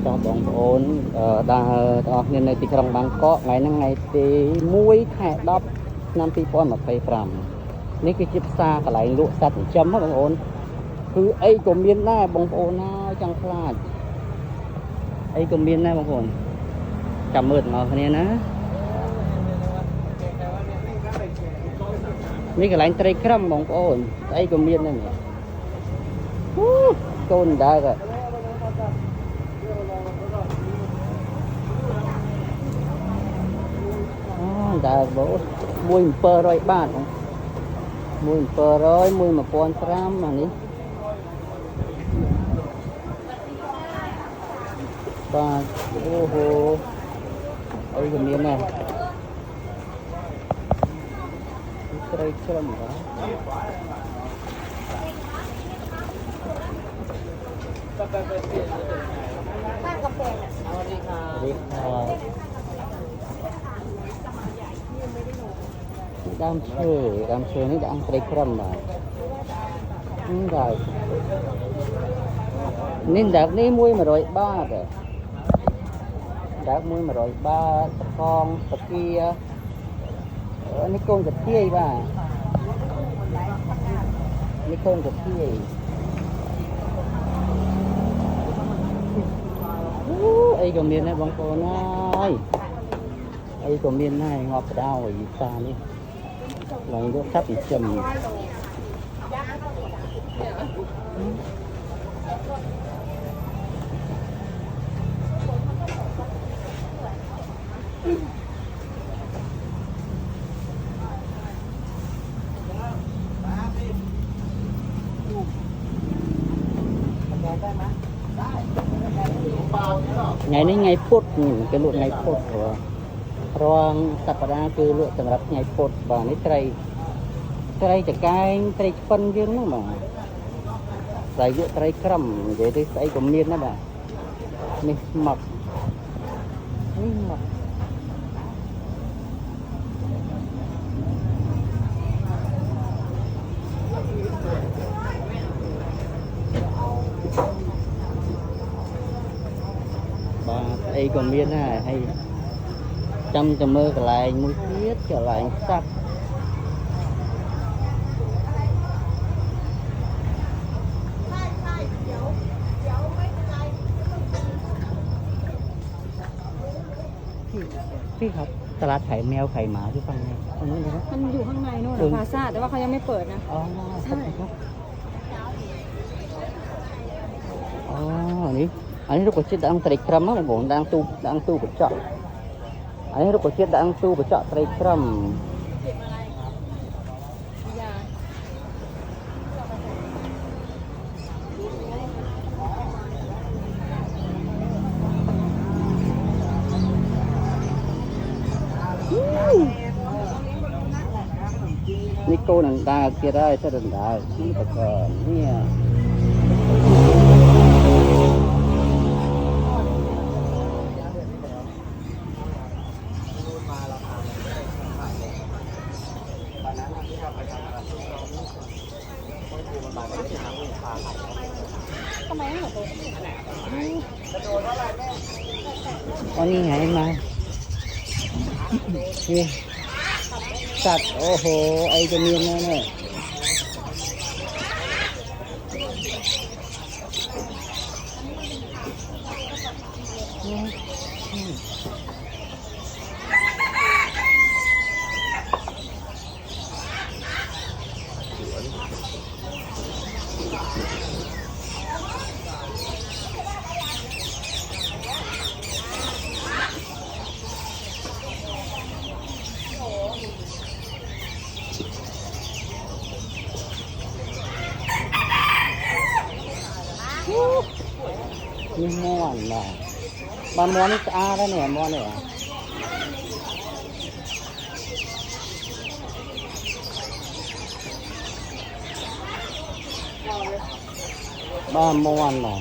cho bọn ổn đa nên này thì trong bang có ngày thì muối thẻ đắp năm pi pon mà phải làmนี่คือจิบซากับไหลลุสัตว์จำว่าบางโอนคือไอ้กลมเมียนหน้าบางโอนน่าจังพลาดไอ้กลมเมียนหน้าบางโอนจำมืดมาคนนี้นะนี่กับไหลไตรครัมบางโอนไอ้กลมเมียนนั่นเนี่ยโจนได้ก็ได้บ่มวยเปอร์ร้อยบาทมวยเปอร์ร้อยมวยมาปอนสามอันนี้บาทโอ้โหไอ้คนนี้นะใครชมวะบ้านกาแฟน่ะสวัสดีค่ะđam chơi nó đang cây crâm mà rồi nên đạt ní muối mà rồi ba rồi đạt muối mà rồi ba con tập kia ní con tập kia ba ní con tập kia ấy còn miền này bông cô này ấy còn miền này ngọt đau ở xa đi là nó sắp chầm ngàyนี้ngày phút cái luộc ngày phút của rongสัปดาห์คือลวกสำหรับngày phút và ní traiจะกายตรphân riêng nữa màใส่เยอะตรครัมvậy thìใส่cũng miên đó bàนี่หมักนี่หมักbà ấy còn miên này hay chăm cho mơ cái lại mũi tiết trở lại sắcพี่ครับตลาดไข่แมวไข่หมาที่ฟังไงตรงนี้นะครับมันอยู่ข้างในนู่นนะพาซ่าแต่ว่าเขายังไม่เปิดนะอ๋อใช่ครับอ๋ออันนี้ลูกกระชิดดังไตรครัมมั้งผมดังตู้กระเจาะอันนี้ลูกกระชิดดังตู้กระเจาะไตรครัมนี่โกนันดาเกี่ยได้ถ้าดันดาที่ประกอบเนี่ยทำไมไม่เหมือนตัววันนี้ไงมานี่สัตว์โอ้โหไอ้จะเมียนแน่นี่ม้วนนะบางม้วนนี่สะอาดแล้วเนี่ยม้วนเนี่ยบ้านม้วนนะ